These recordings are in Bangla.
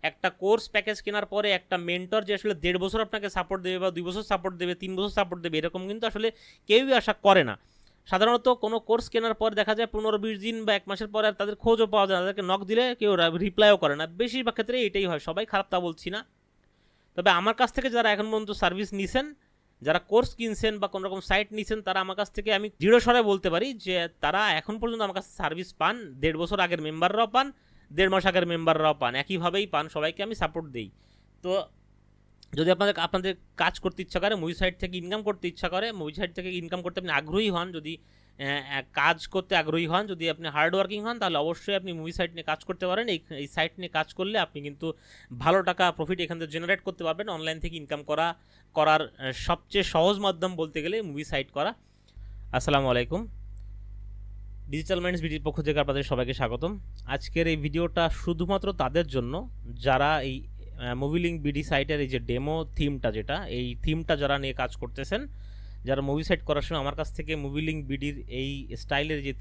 একটা কোর্স প্যাকেজ কেনার পরে একটা মেন্টর যে আসলে 1.5 বছর আপনাকে সাপোর্ট দেবে বা 2 বছর সাপোর্ট দেবে, 3 বছর সাপোর্ট দেবে, এরকম কিন্তু আসলে কেউই আশা করে না। সাধারণত কোনো কোর্স কেনার পর দেখা যায় 15-20 দিন বা 1 মাসের পরে আর তাদের খোঁজও পাওয়া যায় না, তাদেরকে নক দিলে কেউ রিপ্লাইও করে না। বেশিরভাগ ক্ষেত্রে এটাই হয়, সবাই খারাপ তা বলছি না। তবে আমার কাছ থেকে যারা এখন পর্যন্ত সার্ভিস নিছেন, যারা কোর্স কিনছেন বা কোনো রকম সাইট নিছেন, তারা আমার কাছ থেকে আমি দৃঢ় স্বরে বলতে পারি যে তারা এখন পর্যন্ত আমার কাছে সার্ভিস পান। 1.5 বছর আগের মেম্বাররাও পান, 1.5 মাস আগের মেম্বাররাও পান, একইভাবেই পান। সবাইকে আমি সাপোর্ট দিই। তো যদি আপনাদের কাজ করতে ইচ্ছা করে, মুভি সাইট থেকে ইনকাম করতে ইচ্ছা করে, মুভি সাইট থেকে ইনকাম করতে আপনি আগ্রহী হন, যদি কাজ করতে আগ্রহী হন, যদি আপনি হার্ড ওয়ার্কিং হন, তাহলে অবশ্যই আপনি মুভি সাইট নিয়ে কাজ করতে পারেন। এই সাইট নিয়ে কাজ করলে আপনি কিন্তু ভালো টাকা প্রফিট এখান থেকে জেনারেট করতে পারবেন। অনলাইন থেকে ইনকাম করার সবচেয়ে সহজ মাধ্যম বলতে গেলে মুভি সাইট করা। আসসালামু আলাইকুম, ডিজিটাল মাইন্ডস ভিডিওর পক্ষ থেকে আপনাদের সবাইকে স্বাগতম। আজকের এই ভিডিওটা শুধুমাত্র তাদের জন্য যারা এই মুভি লিঙ্ক বিডি সাইটের এই যে ডেমো থিমটা, যেটা এই থিমটা যারা নিয়ে কাজ করতেছেন, যারা মুভি সাইট করার সময় আমার কাছ থেকে মুভি লিঙ্ক বিডির এই স্টাইলের যে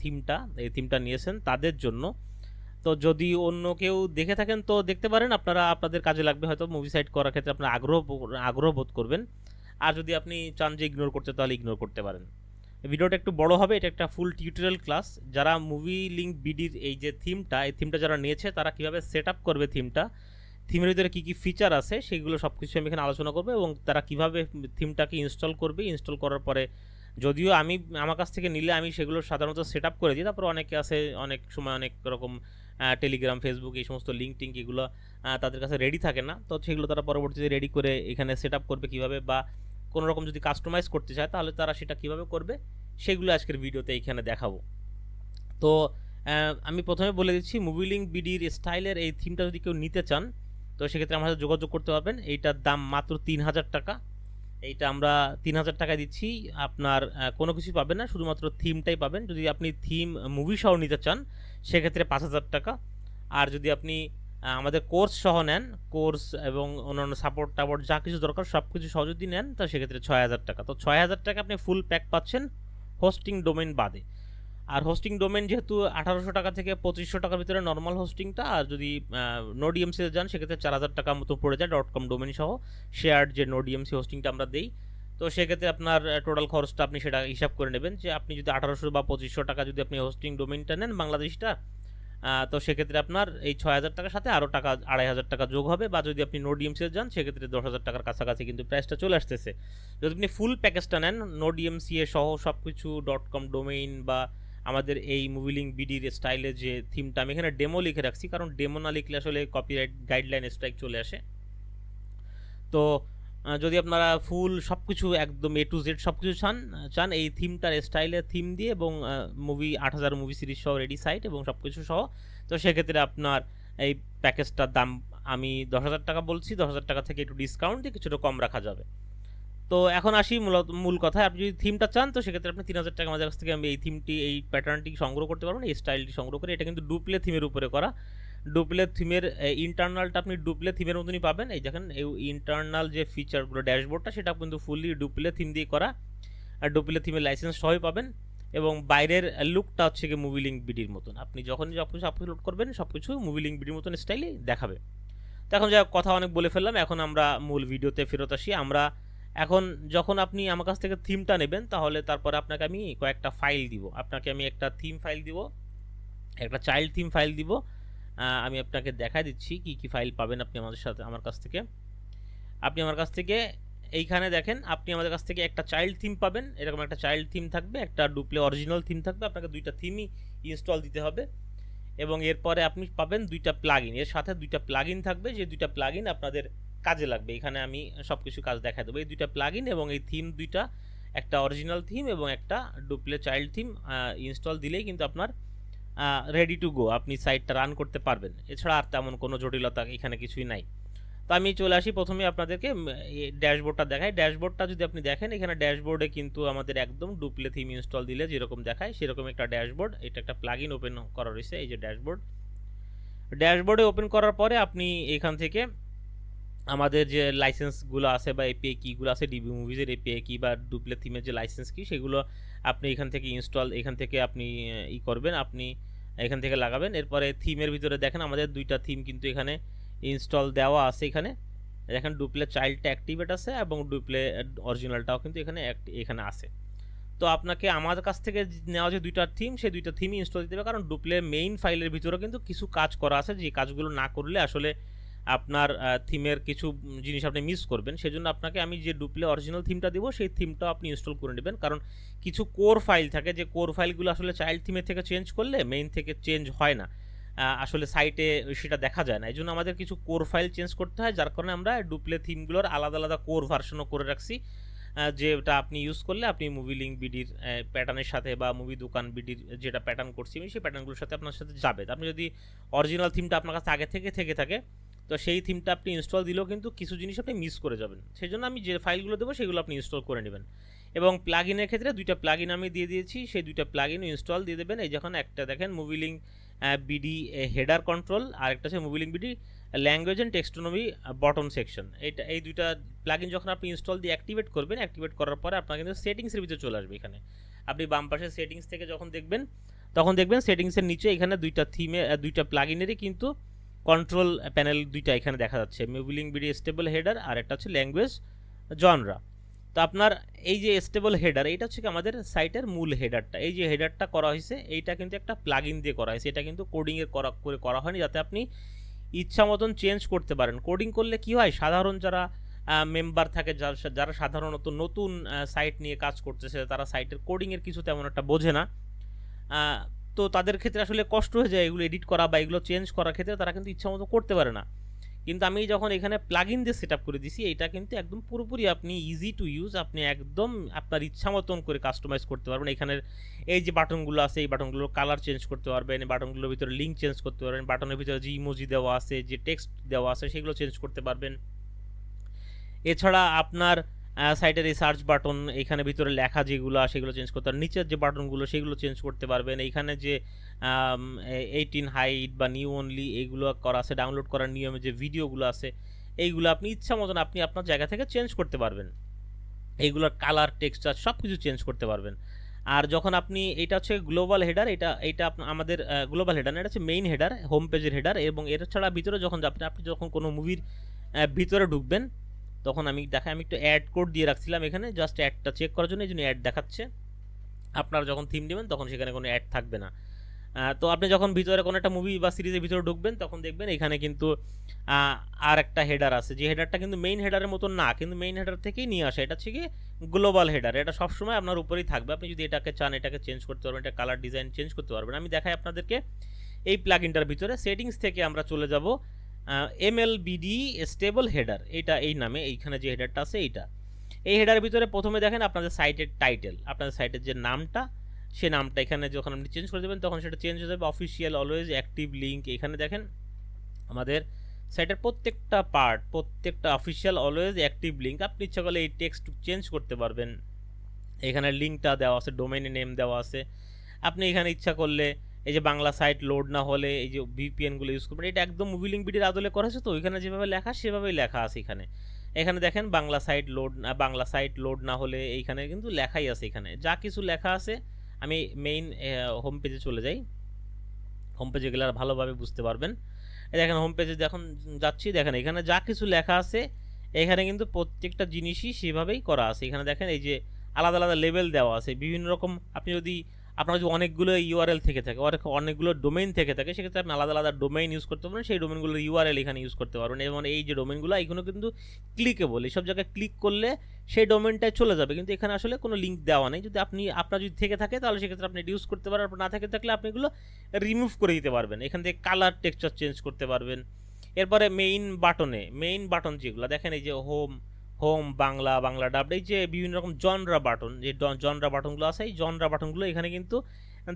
এই থিমটা নিয়েছেন তাদের জন্য। তো যদি অন্য কেউ দেখে থাকেন তো দেখতে পারেন, আপনাদের কাজে লাগবে, হয়তো মুভি সাইট করার ক্ষেত্রে আপনার আগ্রহ বোধ করবেন। আর যদি আপনি চান যে ইগনোর করতে, তাহলে ইগনোর করতে পারেন। ভিডিওটা একটু বড় হবে, এটা একটা ফুল টিউটোরিয়াল ক্লাস। যারা মুভি লিঙ্ক বিডির এই যে এই থিমটা যারা নিয়েছে, তারা কীভাবে সেট আপ করবে থিমের ভিতরে কী কী ফিচার আছে সেগুলো সব কিছু আমি এখানে আলোচনা করবো, এবং তারা কীভাবে থিমটাকে ইনস্টল করবে। ইনস্টল করার পরে যদিও আমার কাছ থেকে নিলে আমি সেগুলো সাধারণত সেট আপ করে দিই, তারপর অনেকে আছে অনেক সময় অনেক রকম টেলিগ্রাম, ফেসবুক এই সমস্ত লিঙ্ক টিঙ্ক এগুলো তাদের কাছে রেডি থাকে না, তো সেগুলো তারা পরবর্তীতে রেডি করে এখানে সেট আপ করবে কীভাবে, বা কোনো রকম যদি কাস্টমাইজ করতে চায় তাহলে তারা সেটা কীভাবে করবে সেগুলো আজকের ভিডিওতে এইখানে দেখাবো। তো আমি প্রথমে বলে দিচ্ছি, মুভি লিঙ্ক বিডির স্টাইলের এই থিমটা যদি কেউ নিতে চান তো সেক্ষেত্রে আমার সাথে যোগাযোগ করতে পারবেন। এইটার দাম মাত্র 3000 টাকা। এইটা আমরা 3000 টাকা দিচ্ছি। আপনার কোনো কিছু পাবেন না, শুধুমাত্র থিমটাই পাবেন। যদি আপনি থিম মুভি সহ নিতে চান সেক্ষেত্রে 5000 টাকা। আর যদি আপনি আমাদের কোর্স সহ নেন, কোর্স এবং অন্যান্য সাপোর্ট যা কিছু দরকার সব কিছু সহ যদি নেন, তো সেক্ষেত্রে 6000 টাকা। তো 6000 টাকা আপনি ফুল প্যাক পাচ্ছেন হোস্টিং ডোমেন বাদে। আর হোস্টিং ডোমেন যেহেতু 1800 টাকা থেকে 2500 টাকার ভিতরে নর্মাল হোস্টিংটা, আর যদি নোডিএমসিতে যান সেক্ষেত্রে 4000 টাকা মতো পড়ে যায় .com ডোমেন সহ শেয়ার্ড যে নোডিএমসি হোস্টিংটা আমরা দিই। তো সেক্ষেত্রে আপনার টোটাল খরচটা আপনি সেটা হিসাব করে নেবেন, যে আপনি যদি 1800 বা 2500 টাকা যদি আপনি হোস্টিং ডোমেনটা নেন বাংলাদেশটা, তো সেক্ষেত্রে আপনার এই 6000 টাকার সাথে আরও টাকা 2500 টাকা যোগ হবে। বা যদি আপনি নোডিএমসিতে যান সেক্ষেত্রে 10,000 টাকার কাছাকাছি কিন্তু প্রাইসটা চলে আসতেছে। যদি আপনি ফুল প্যাকেজটা নেন নোডিএমসি সহ সব কিছু .com ডোমেইন বা আমাদের এই মুভি লিঙ্ক বিডির স্টাইলে যে থিমটা, আমি এখানে ডেমো লিখে রাখছি, কারণ ডেমো না লিখলে আসলে কপিরাইট গাইডলাইন স্ট্রাইক চলে আসে। তো যদি আপনারা ফুল সব কিছু একদম A to Z সব কিছু চান এই থিমটার স্টাইলের থিম দিয়ে, এবং 8000 মুভি সিরিজ সহ রেডি সাইট এবং সব কিছু সহ, তো সেক্ষেত্রে আপনার এই প্যাকেজটার দাম আমি 10,000 টাকা বলছি। 10,000 টাকা থেকে একটু ডিসকাউন্ট দিয়ে কিছুটা কম রাখা যাবে। তো এখন আসি মূল কথায়, আপনি যদি থিমটা চান তো সেক্ষেত্রে আপনি 3000 টাকা আমাদের কাছ থেকে আমি এই প্যাটার্নটি সংগ্রহ করতে পারবেন, এই স্টাইলটি সংগ্রহ করে। এটা কিন্তু ডুপ্লে থিমের উপরে করা। ডুপ্লে থিমের ইন্টারনালটা আপনি ডুপ্লে থিমের মতনই পাবেন। এই দেখেন এই ইন্টারনাল যে ফিচারগুলো ড্যাশবোর্ডটা, সেটা কিন্তু ফুললি ডুপ্লে থিম দিয়ে করা, আর ডুপ্লে থিমের লাইসেন্স সহই পাবেন। এবং বাইরের লুকটা হচ্ছে কি মুভি লিঙ্ক বিডির মতন, আপনি যখনই সব কিছু আপলোড করবেন সব কিছু মুভি লিঙ্ক বিডির মতন স্টাইলে দেখাবে। তো এখন যা কথা অনেক বলে ফেললাম, এখন আমরা মূল ভিডিওতে ফেরত আসি। এখন যখন আপনি আমার কাছ থেকে থিমটা নেবেন, তাহলে তারপরে আপনাকে আমি কয়েকটা ফাইল দিব। আপনাকে আমি একটা থিম ফাইল দিব, একটা চাইল্ড থিম ফাইল দিব। আমি আপনাকে দেখা দিচ্ছি কি কি ফাইল পাবেন আপনি আমার কাছ থেকে। আপনি আমার কাছ থেকে এইখানে দেখেন, আপনি আমাদের কাছ থেকে একটা চাইল্ড থিম পাবেন। এরকম একটা চাইল্ড থিম থাকবে, একটা ডুপ্লে অরিজিনাল থিম থাকবে। আপনাকে দুইটা থিমই ইনস্টল দিতে হবে, এবং এরপরে আপনি পাবেন দুইটা প্লাগইন। এর সাথে দুইটা প্লাগইন থাকবে, যে দুইটা প্লাগইন আপনাদের কাজে লাগবে। এখানে আমি সব কিছু কাজ দেখা দেবো। এই দুইটা প্লাগইন এবং এই থিম দুইটা, একটা অরিজিনাল থিম এবং একটা ডুপ্লে চাইল্ড থিম ইনস্টল দিলেই কিন্তু আপনার রেডি টু গো, আপনি সাইটটা রান করতে পারবেন। এছাড়া আর তেমন কোনো জটিলতা এখানে কিছুই নাই। তো আমি চলে আসি, প্রথমে আপনাদেরকে ড্যাশবোর্ডটা দেখাই। ড্যাশবোর্ডটা যদি আপনি দেখেন, এখানে ড্যাশবোর্ডে কিন্তু আমাদের একদম ডুপ্লে থিম ইনস্টল দিলে যেরকম দেখায় সেরকম একটা ড্যাশবোর্ড। এটা একটা প্লাগইন ওপেন করা রয়েছে, এই যে ড্যাশবোর্ডে ওপেন করার পরে আপনি এখান থেকে আমাদের যে লাইসেন্সগুলো আছে বা এপিআই কিগুলো আছে, ডিবি মুভিজের এপিআই কি বা ডুপ্লে থিমের যে লাইসেন্স কি, সেগুলো আপনি এখান থেকে এখান থেকে আপনি করবেন, আপনি এখান থেকে লাগাবেন। এরপরে থিমের ভিতরে দেখেন আমাদের দুইটা থিম কিন্তু এখানে ইনস্টল দেওয়া আছে এখানে। দেখেন ডুপ্লে চাইল্ডটা অ্যাক্টিভেট আছে এবং ডুপ্লে অরিজিনালটাও কিন্তু এখানে আছে। তো আপনাকে আমাদের কাছ থেকে নেওয়া যে দুইটা থিম, সেই দুইটা থিমই ইনস্টল দিতে হবে, কারণ ডুপ্লে মেইন ফাইলের ভিতরেও কিন্তু কিছু কাজ করা আছে, যে কাজগুলো না করলে আসলে আপনার থিমের কিছু জিনিস আপনি মিস করবেন। সেজন্য আপনাকে আমি যে ডুপ্লে অরিজিনাল থিমটা দেবো সেই থিমটাও আপনি ইনস্টল করে নেবেন, কারণ কিছু কোর ফাইল থাকে, যে কোর ফাইলগুলো আসলে চাইল্ড থিমের থেকে চেঞ্জ করলে মেইন থেকে চেঞ্জ হয় না, আসলে সাইটে সেটা দেখা যায় না। এই জন্য আমাদের কিছু কোর ফাইল চেঞ্জ করতে হয়, যার কারণে আমরা ডুপ্লে থিমগুলোর আলাদা আলাদা কোর ভার্সনও করে রাখছি, যেটা আপনি ইউজ করলে আপনি মুভি লিঙ্ক বিডির প্যাটার্নের সাথে বা মুভি দোকান বিডির যেটা প্যাটার্ন করছি আমি সেই প্যাটার্নগুলোর সাথে আপনার সাথে যাবে। আপনি যদি অরিজিনাল থিমটা আপনার কাছে আগে থেকে থাকে, তো সেই থিমটা আপনি ইনস্টল দিলেও কিন্তু কিছু জিনিস আপনি মিস করে যাবেন। সেই জন্য আমি যে ফাইলগুলো দেবো সেগুলো আপনি ইনস্টল করে নেবেন। এবং প্লাগইনের ক্ষেত্রে দুইটা প্লাগইন আমি দিয়ে দিয়েছি, সেই দুইটা প্লাগইন ইনস্টল দিয়ে দেবেন। এই যখন একটা দেখেন movie link BD header control, আর একটা হচ্ছে movie link BD language and taxonomy button section. এই দুইটা প্লাগইন যখন আপনি ইনস্টল দিয়ে অ্যাক্টিভেট করবেন, অ্যাক্টিভেট করার পরে আপনার কিন্তু সেটিংসের ভিতরে চলে আসবে। এখানে আপনি বাম পাশে সেটিংস থেকে যখন দেখবেন, তখন দেখবেন সেটিংসের নিচে এখানে দুইটা থিমে দুইটা প্লাগইনেরই কিন্তু কন্ট্রোল প্যানেল দুইটা এখানে দেখা যাচ্ছে, movie link BD stable header আর একটা হচ্ছে ল্যাঙ্গুয়েজ জনরা। তো আপনার এই যে স্টেবল হেডার, এইটা হচ্ছে কি আমাদের সাইটের মূল হেডারটা। এই যে হেডারটা করা হয়েছে এইটা কিন্তু একটা প্লাগইন দিয়ে করা হয়েছে, এটা কিন্তু কোডিংয়ে করা হয়নি, যাতে আপনি ইচ্ছা মতন চেঞ্জ করতে পারেন। কোডিং করলে কি হয়, সাধারণ যারা মেম্বার থাকে, যারা সাধারণত নতুন সাইট নিয়ে কাজ করতেছে, তারা সাইটের কোডিংয়ের কিছু তেমন একটা বোঝে না, তো তাদের ক্ষেত্রে আসলে কষ্ট হয়ে যায় এগুলো এডিট করা বা এগুলো চেঞ্জ করার ক্ষেত্রে, তারা কিন্তু ইচ্ছা মতো করতে পারে না। কিন্তু আমি যখন এখানে প্লাগইন দিয়ে সেট আপ করে দিছি, এটা কিন্তু একদম পুরোপুরি আপনি ইজি টু ইউজ, আপনি একদম আপনার ইচ্ছা মতন করে কাস্টমাইজ করতে পারবেন। এখানের এই যে বাটনগুলো আছে, এই বাটনগুলোর কালার চেঞ্জ করতে পারবেন, এই বাটনগুলোর ভিতরে লিঙ্ক চেঞ্জ করতে পারবেন, বাটনের ভিতরে যে ইমোজি দেওয়া আছে, যে টেক্সট দেওয়া আছে সেগুলো চেঞ্জ করতে পারবেন। এছাড়া আপনার সাইটের এই সার্চ বাটন, এখানে ভিতরে লেখা যেগুলো সেগুলো চেঞ্জ করতে পারবেন, নিচের যে বাটনগুলো সেগুলো চেঞ্জ করতে পারবেন। এইখানে যে 18 হাইট বা নিউ অনলি এইগুলো করা আছে, ডাউনলোড করার নিয়মে যে ভিডিওগুলো আছে, এইগুলো আপনি ইচ্ছা মতন আপনি আপনার জায়গা থেকে চেঞ্জ করতে পারবেন। এইগুলোর কালার, টেক্সচার সব কিছু চেঞ্জ করতে পারবেন। আর যখন আপনি, এটা হচ্ছে গ্লোবাল হেডার, এটা আমাদের গ্লোবাল হেডার, এটা হচ্ছে মেইন হেডার, হোম পেজের হেডার। এবং এর ছাড়া ভিতরে যখন আপনি যখন কোনো মুভির ভিতরে ঢুকবেন, তখন আমি একটু অ্যাড কোড দিয়ে রাখছিলাম এখানে, জাস্ট অ্যাডটা চেক করার জন্য, এই জন্য অ্যাড দেখাচ্ছে। আপনারা যখন থিম নেবেন তখন সেখানে কোনো অ্যাড থাকবে না। তো আপনি যখন ভিতরে কোনো একটা মুভি বা সিরিজের ভিতরে ঢুকবেন, তখন দেখবেন এখানে কিন্তু আর একটা হেডার আছে, যে হেডারটা কিন্তু মেইন হেডারের মতো না, কিন্তু মেইন হেডার থেকেই নিয়ে আসে। এটা হচ্ছে কি গ্লোবাল হেডার, এটা সবসময় আপনার উপরেই থাকবে। আপনি যদি এটাকে চান, এটাকে চেঞ্জ করতে পারবেন, এটা কালার ডিজাইন চেঞ্জ করতে পারবেন। আমি দেখাই আপনাদেরকে এই প্লাগইনটার ভিতরে সেটিংস থেকে আমরা চলে যাব এমএলবিডি স্টেবল হেডার, এটা এই নামে, এইখানে যে হেডারটা আছে এইটা। এই হেডারের ভিতরে প্রথমে দেখেন আপনাদের সাইটের টাইটেল, আপনাদের সাইটের যে নামটা, সে নামটা এখানে যখন আপনি চেঞ্জ করে দেবেন তখন সেটা চেঞ্জ হয়ে যাবে অফিসিয়াল অলওয়েজ অ্যাক্টিভ লিঙ্ক। এখানে দেখেন আমাদের সাইটের প্রত্যেকটা পার্ট, প্রত্যেকটা অফিসিয়াল অলওয়েজ অ্যাক্টিভ লিঙ্ক। আপনি ইচ্ছা করলে এই টেক্সট চেঞ্জ করতে পারবেন। এখানে লিঙ্কটা দেওয়া আছে, ডোমেইনের নেম দেওয়া আছে। আপনি এখানে ইচ্ছা করলে এই যে বাংলা সাইট লোড না হলে এই যে ভিপিএনগুলো ইউজ করবেন, এটা একদম মুভি লিঙ্ক বিডির আদলে করা হয়েছে, তো ওইখানে যেভাবে লেখা সেভাবেই লেখা আছে এখানে। এখানে দেখেন বাংলা সাইট লোড না হলে এইখানে কিন্তু লেখাই আছে, এখানে যা কিছু লেখা আছে। আমি মেইন হোম পেজে চলে যাই, হোম পেজে গেলে আর ভালোভাবে বুঝতে পারবেন। দেখেন হোম পেজে যখন যাচ্ছি, দেখেন এখানে যা কিছু লেখা আছে, এখানে কিন্তু প্রত্যেকটা জিনিসই সেভাবেই করা আছে। এখানে দেখেন এই যে আলাদা আলাদা লেভেল দেওয়া আছে বিভিন্ন রকম। আপনার যদি অনেকগুলো ইউআরএল থেকে থাকে, অনেকগুলো ডোমেইন থেকে থাকে, সেক্ষেত্রে আপনি আলাদা আলাদা ডোমেইন ইউজ করতে পারবেন, সেই ডোমেইনগুলোর ইউআরএল এখানে ইউজ করতে পারবেন। এবং এই যে ডোমেইনগুলো, এগুলো কিন্তু ক্লিকেবল, এইসব জায়গায় ক্লিক করলে সেই ডোমেইনটায় চলে যাবে, কিন্তু এখানে আসলে কোনো লিঙ্ক দেওয়া নেই। যদি আপনার যদি থেকে থাকে তাহলে সেক্ষেত্রে আপনি ইউজ করতে পারেন, আপনার না থেকে থাকলে আপনি এগুলো রিমুভ করে দিতে পারবেন। এখান থেকে কালার, টেক্সচার চেঞ্জ করতে পারবেন। এরপরে মেইন বাটন যেগুলো দেখেন, এই যে হোম বাংলা ডাব, এই যে বিভিন্ন রকম জনরা বাটন, যে জনরা বাটনগুলো আছে, এই জনরা বাটনগুলো এখানে কিন্তু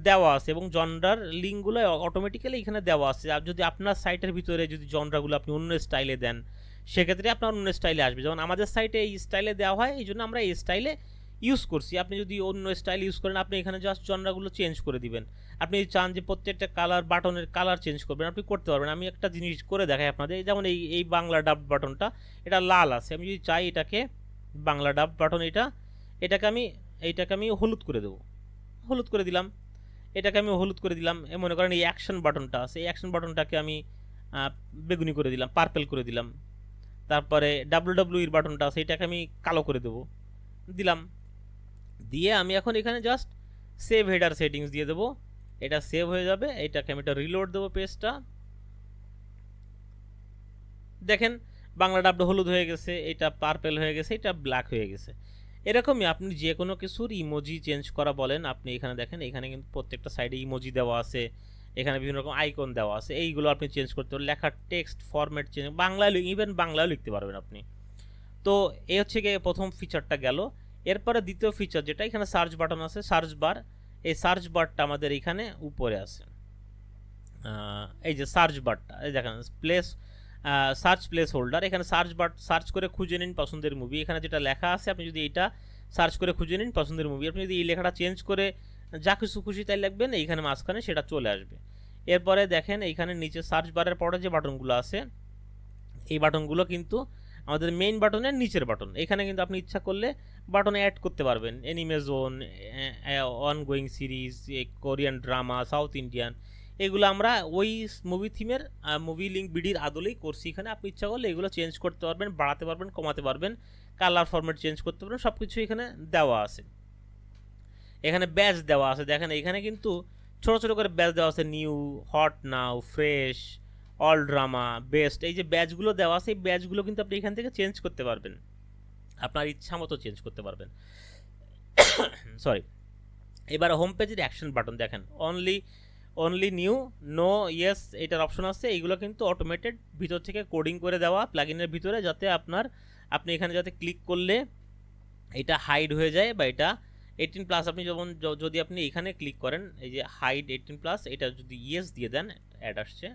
দেওয়া আছে, এবং জনরার লিঙ্কগুলো অটোমেটিক্যালি এখানে দেওয়া আছে। আর যদি আপনার সাইটের ভিতরে যদি জনরাগুলো আপনি অন্য স্টাইলে দেন, সেক্ষেত্রে আপনার অন্য স্টাইলে আসবে। যেমন আমাদের সাইটে এই স্টাইলে দেওয়া হয়, এই জন্য আমরা এই স্টাইলে ইউজ করছি। আপনি যদি অন্য স্টাইল ইউজ করেন, আপনি এখানে জাস্ট জনরাগুলো চেঞ্জ করে দিবেন। আপনি চান যে প্রত্যেকটা বাটনের কালার চেঞ্জ করবেন, আপনি করতে পারবেন। আমি একটা জিনিস করে দেখাই আপনাদের, যেমন এই বাংলা ডাব বাটনটা, এটা লাল আছে। আমি যদি চাই এটাকে বাংলা ডাব বাটন, এইটাকে আমি হলুদ করে দেবো, হলুদ করে দিলাম। এটাকে আমি হলুদ করে দিলাম। মনে করেন এই অ্যাকশন বাটনটা আছে, এই অ্যাকশন বাটনটাকে আমি বেগুনি করে দিলাম, পার্পেল করে দিলাম। তারপরে ডাব্লিউডাব্লিউইর বাটনটা আছে এটাকে আমি কালো করে দেবো, দিলাম। দিয়ে আমি এখন এখানে জাস্ট সেভ হেডার সেটিংস দিয়ে দেবো, এটা সেভ হয়ে যাবে। এটাকে আমি একটা রিলোড দেবো পেজটা। দেখেন বাংলা ডাবটা হলুদ হয়ে গেছে, এটা পার্পেল হয়ে গেছে, এটা ব্ল্যাক হয়ে গেছে। এরকমই আপনি যে কোনো কিছুর ইমোজি চেঞ্জ করা বলেন, আপনি এখানে দেখেন এখানে কিন্তু প্রত্যেকটা সাইডে ইমোজি দেওয়া আছে, এখানে বিভিন্ন রকম আইকন দেওয়া আছে, এইগুলো আপনি চেঞ্জ করতে পারেন। লেখার টেক্সট ফরম্যাট চেঞ্জ, বাংলায় ইভেন বাংলায় লিখতে পারবেন আপনি। তো এই হচ্ছে গিয়ে প্রথম ফিচারটা গেল। এরপরে দ্বিতীয় ফিচার যেটা, এখানে সার্চ বাটন আছে, সার্চ বার। এই সার্চ বারটা আমাদের এখানে উপরে আছে, এই যে সার্চ বারটা, এই দেখেন প্লেস সার্চ প্লেস হোল্ডার। এখানে সার্চ বার, সার্চ করে খুঁজে নিন পছন্দের মুভি। এখানে যেটা লেখা আছে আপনি যদি এটা সার্চ করে খুঁজে নিন পছন্দের মুভি, আপনি যদি এই লেখাটা চেঞ্জ করে যা কিছু খুশি তাই লিখবেন, এইখানে মাঝখানে সেটা চলে আসবে। এরপরে দেখেন এইখানে নিচে সার্চ বারের পরে যে বাটনগুলো আছে, এই বাটনগুলো কিন্তু আমাদের মেইন বাটনের নিচের বাটন। এখানে কিন্তু আপনি ইচ্ছা করলে বাটনে অ্যাড করতে পারবেন, anime zone, ongoing series, Korean drama, south Indian, এগুলো আমরা ওই মুভি থিমের মুভি লিঙ্ক বিডির আদলেই করছি। এখানে আপনি ইচ্ছা করলে এগুলো চেঞ্জ করতে পারবেন, বাড়াতে পারবেন, কমাতে পারবেন, কালার ফরম্যাট চেঞ্জ করতে পারবেন, সব কিছু এখানে দেওয়া আছে। এখানে ব্যাচ দেওয়া আছে, দেখেন এখানে কিন্তু ছোটো ছোটো করে ব্যাচ দেওয়া আছে, নিউ, হট নাও, ফ্রেশ, অল ড্রামা, বেস্ট। এই যে ব্যাচগুলো দেওয়া আছে, এই ব্যাচগুলো কিন্তু আপনি এখান থেকে চেঞ্জ করতে পারবেন, আপনার ইচ্ছা মতো চেঞ্জ করতে পারবেন। সরি। এবার হোম পেজের অ্যাকশন বাটন দেখেন, অনলি নিউ, নো, ইয়েস, এটার অপশন আছে। এইগুলো কিন্তু অটোমেটেড ভিতর থেকে কোডিং করে দেওয়া প্লাগইনের ভিতরে, যাতে আপনি এখানে যাতে ক্লিক করলে এটা হাইড হয়ে যায়, বা এটা 18+। আপনি যদি আপনি এখানে ক্লিক করেন, এই যে হাইড 18+, এটা যদি ইয়েস দিয়ে দেন, অ্যাড আসছে,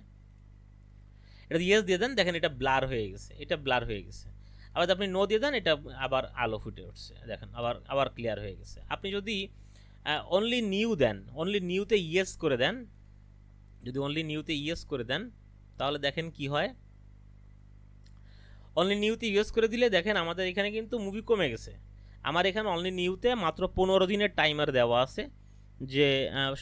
এটা ইয়েস দিয়ে দেন, দেখেন এটা ব্লার হয়ে গেছে, এটা ব্লার হয়ে গেছে। আবার আপনি নো দিয়ে দেন, এটা আবার আলো ফুটে উঠছে, দেখেন আবার ক্লিয়ার হয়ে গেছে। আপনি যদি অনলি নিউ দেন, অনলি নিউতে ইয়েস করে দেন, যদি অনলি নিউতে ইয়েস করে দেন, তাহলে দেখেন কি হয়। অনলি নিউতে ইয়েস করে দিলে দেখেন আমাদের এখানে কিন্তু মুভি কমে গেছে। আমার এখানে অনলি নিউতে মাত্র 15 দিনের টাইমার দেওয়া আছে, যে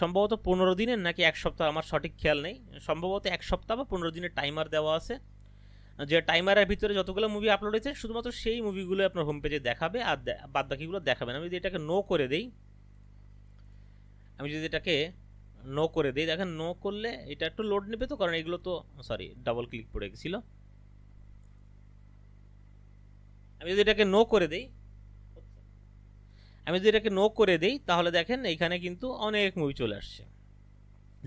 সম্ভবত 15 দিনের নাকি 1 সপ্তাহ, আমার সঠিক খেয়াল নেই, সম্ভবত 1 সপ্তাহ বা 15 দিনের টাইমার দেওয়া আছে। যে টাইমারের ভিতরে যতগুলো মুভি আপলোড হয়েছে শুধুমাত্র সেই মুভিগুলো আপনার হোম পেজে দেখাবে, আর বাদ বাকিগুলো দেখাবে না। আমি যদি এটাকে নো করে দিই, দেখেন নো করলে এটা একটু লোড নেবে তো, কারণ এগুলো তো, সরি ডাবল ক্লিক পড়ে গেছিল। আমি যদি এটাকে নো করে দেই, তাহলে দেখেন এইখানে কিন্তু অনেক মুভি চলে আসছে।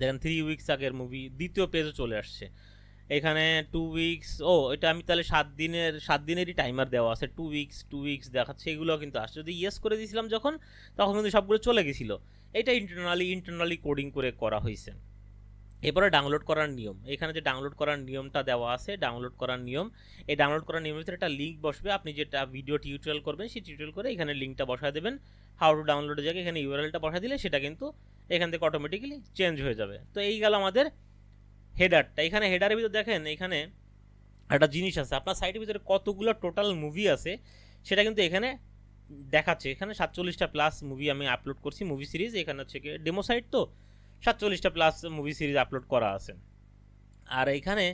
দেখেন 3 উইকস আগের মুভি দ্বিতীয় পেজে চলে আসছে। এখানে 2 উইকস, এটা আমি তাহলে 7 দিনেরই টাইমার দেওয়া আছে, 2 উইকস দেখাচ্ছে, এগুলো কিন্তু আসছে। যদি ইয়েস করে দিয়েছিলাম যখন, তখন কিন্তু সবগুলো চলে গেছিলো। এটা ইন্টারনালি কোডিং করে করা হয়েছে। এরপরে ডাউনলোড করার নিয়ম, এখানে যে ডাউনলোড করার নিয়মটা দেওয়া আছে, ডাউনলোড করার নিয়ম, এই ডাউনলোড করার নিয়মের ভিতরে একটা লিঙ্ক বসবে। আপনি যেটা ভিডিও টিউটোরিয়াল করবেন, সেই টিউটোরিয়াল করে এখানে লিঙ্কটা বসায় দেবেন, হাউ টু ডাউনলোডের জায়গায় এখানে ইউআরএলটা বসায় দিলে সেটা কিন্তু এখান থেকে অটোমেটিক্যালি চেঞ্জ হয়ে যাবে। তো এই গেল আমাদের হেডারটা। এখানে হেডারের ভিতরে দেখেন এখানে একটা জিনিস আছে, আপনার সাইটের ভিতরে কতগুলো টোটাল মুভি আছে সেটা কিন্তু এখানে দেখাচ্ছে। এখানে 47টা প্লাস মুভি আমি আপলোড করছি, মুভি সিরিজ। এখানে হচ্ছে কি ডেমো সাইট, তো 47টা প্লাস মুভি সিরিজ আপলোড করা আছে। আর এখানে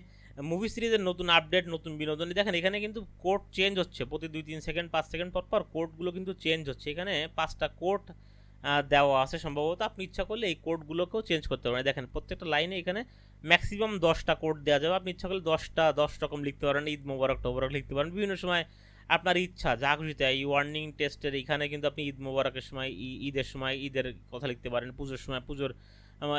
মুভি সিরিজের নতুন আপডেট, নতুন বিনোদন, দেখেন এখানে কিন্তু কোড চেঞ্জ হচ্ছে প্রতি 2-3 সেকেন্ড, 5 সেকেন্ড পর কোডগুলো কিন্তু চেঞ্জ হচ্ছে। এখানে 5টা কোড দেওয়া আছে সম্ভবত, আপনি ইচ্ছা করলে এই কোডগুলোকেও চেঞ্জ করতে পারেন। দেখেন প্রত্যেকটা লাইনে এখানে ম্যাক্সিমাম 10টা কোড দেওয়া যাবে, আপনি ইচ্ছা করলে 10 রকম লিখতে পারেন, ঈদ মোবারক টোবারক লিখতে পারেন, বিভিন্ন সময় আপনার ইচ্ছা যা খুশি তাই। এই ওয়ার্নিং টেস্টের এখানে কিন্তু আপনি ঈদ মোবারকের সময়, ঈদের সময় ঈদের কথা লিখতে পারেন, পুজোর সময় পুজোর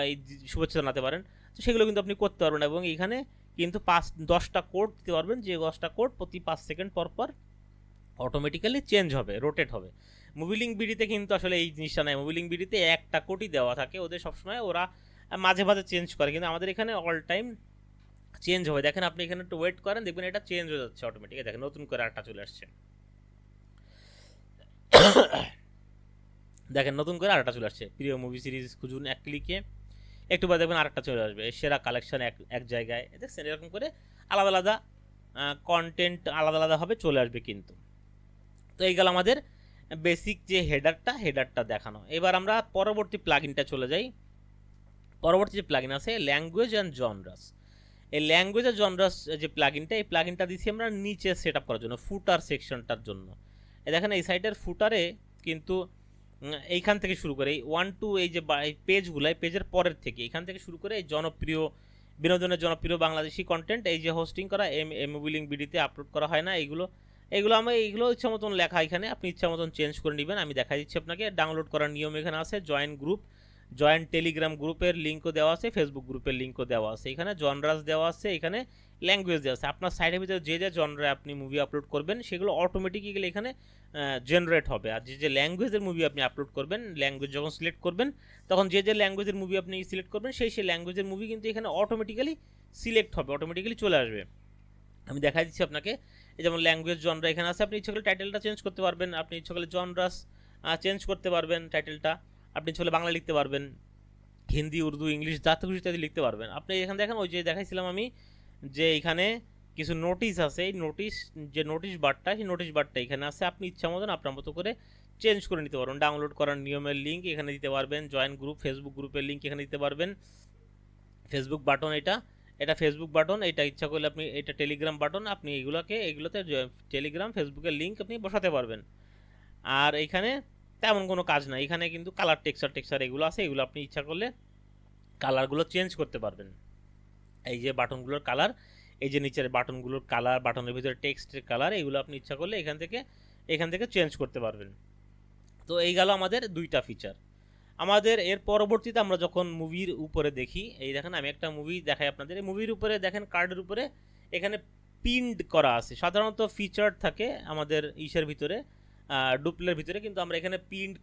এই শুভেচ্ছা জানাতে পারেন, তো সেগুলো কিন্তু আপনি করতে পারবেন। এবং এখানে কিন্তু 10টা কোড দিতে পারবেন, যে 10টা কোড প্রতি 5 সেকেন্ড পর অটোমেটিক্যালি চেঞ্জ হবে, রোটেট হবে। মুভি লিঙ্ক বিডিতে কিন্তু আসলে এই জিনিসটা নাই। মুভি লিঙ্ক বিডিতে একটা কোডই দেওয়া থাকে, ওদের সবসময় ওরা মাঝে মাঝে চেঞ্জ করে, কিন্তু আমাদের এখানে অল টাইম চেঞ্জ হবে। দেখেন আপনি এখানে একটু ওয়েট করেন, দেখবেন এটা চেঞ্জ হয়ে যাচ্ছে অটোমেটিক। দেখেন নতুন করে আরেকটা চলে আসছে, দেখেন নতুন করে আরেকটা চলে আসছে, প্রিয় মুভি সিরিজ খুঁজুন, এক ক্লিকে একটু বাদে দেখবেন আরেকটা চলে আসবে, সেরা কালেকশন এক জায়গায়। দেখছেন এরকম করে আলাদা আলাদা কন্টেন্ট আলাদা আলাদাভাবে চলে আসবে কিন্তু। তো এই গেল আমাদের বেসিক যে হেডারটা দেখানো। এবার আমরা পরবর্তী প্লাগইনটা চলে যাই। পরবর্তী যে প্লাগইন আছে ল্যাঙ্গুয়েজ অ্যান্ড জনরাস, এই ল্যাঙ্গুয়েজ জনরাস যে প্লাগইনটা, এই প্লাগইনটা দিছি আমরা নিচে সেট আপ করার জন্য, ফুটার সেকশনটার জন্য। দেখেন এই সাইটের ফুটারে কিন্তু এইখান থেকে শুরু করে এই 1 2 এই যে পেজগুলো, এই পেজের পরের থেকে এইখান থেকে শুরু করে এই জনপ্রিয় বিনোদনের জনপ্রিয় বাংলাদেশি কন্টেন্ট, এই যে হোস্টিং করা মুভি লিঙ্ক বিডিতে আপলোড করা হয় না, এইগুলো ইচ্ছা মতন লেখা, এখানে আপনি ইচ্ছা মতন চেঞ্জ করে নেবেন। আমি দেখা দিচ্ছি আপনাকে। ডাউনলোড করার নিয়ম এখানে আছে, জয়েন টেলিগ্রাম গ্রুপের লিঙ্কও দেওয়া আছে, ফেসবুক গ্রুপের লিঙ্কও দেওয়া আছে, এখানে জনরাস দেওয়া আছে, এখানে ল্যাঙ্গুয়েজ দেওয়া আছে। আপনার সাইটের ভিতরে যে জনরে আপনি মুভি আপলোড করবেন সেগুলো অটোমেটিক্যালি এখানে জেনারেট হবে। আর যে ল্যাঙ্গুয়েজের মুভি আপনি আপলোড করবেন, ল্যাঙ্গুয়েজ যখন সিলেক্ট করবেন তখন যে ল্যাঙ্গুয়েজের মুভি আপনি সিলেক্ট করবেন সেই ল্যাঙ্গুয়েজের মুভি কিন্তু এখানে অটোমেটিক্যালি সিলেক্ট হবে, অটোমেটিক্যালি চলে আসবে। আমি দেখা দিচ্ছি আপনাকে। এই যেমন ল্যাঙ্গুয়েজ জনরা এখানে আছে, আপনি ইচ্ছা করলে টাইটেলটা চেঞ্জ করতে পারবেন, আপনি ইচ্ছা করলে জনরাস চেঞ্জ করতে পারবেন, টাইটেলটা আপনি ইচ্ছা করলে বাংলা লিখতে পারবেন, হিন্দি, উর্দু, ইংলিশ, যা খুশি ইত্যাদি লিখতে পারবেন। আপনি এখানে দেখেন ওই যে দেখাইছিলাম আমি যে এখানে কিছু নোটিশ আছে, এই নোটিশ বারটা, সেই নোটিশ বারটা এখানে আছে, আপনি ইচ্ছা মতন আপনার মতো করে চেঞ্জ করে নিতে পারবেন। ডাউনলোড করার নিয়মের লিঙ্ক এখানে দিতে পারবেন, জয়েন গ্রুপ ফেসবুক গ্রুপের লিঙ্ক এখানে দিতে পারবেন, ফেসবুক বাটন এটা ফেসবুক বাটন, এটা ইচ্ছা করলে আপনি এটা টেলিগ্রাম বাটন, আপনি এগুলোতে টেলিগ্রাম ফেসবুকের লিঙ্ক আপনি বসাতে পারবেন। আর এখানে তেমন কোনো কাজ নাই, এখানে কিন্তু কালার টেক্সচার এগুলো আছে, এগুলো আপনি ইচ্ছা করলে কালারগুলো চেঞ্জ করতে পারবেন। এই যে বাটনগুলোর কালার, এই যে নিচের বাটনগুলোর কালার, বাটনের ভিতরে টেক্সটের কালার, এগুলো আপনি ইচ্ছা করলে এখান থেকে চেঞ্জ করতে পারবেন। তো এই গেল আমাদের দুইটা ফিচার। আমাদের এর পরবর্তীতে আমরা যখন মুভির উপরে দেখি, এই দেখেন আমি একটা মুভি দেখাই আপনাদের। এই মুভির উপরে দেখেন কার্ডের উপরে এখানে পিন্ড করা আছে। সাধারণত ফিচার থাকে আমাদের ইসের ভিতরে, ডুপ্লের ভিতরে, কিন্তু আমরা এখানে প্রিন্ট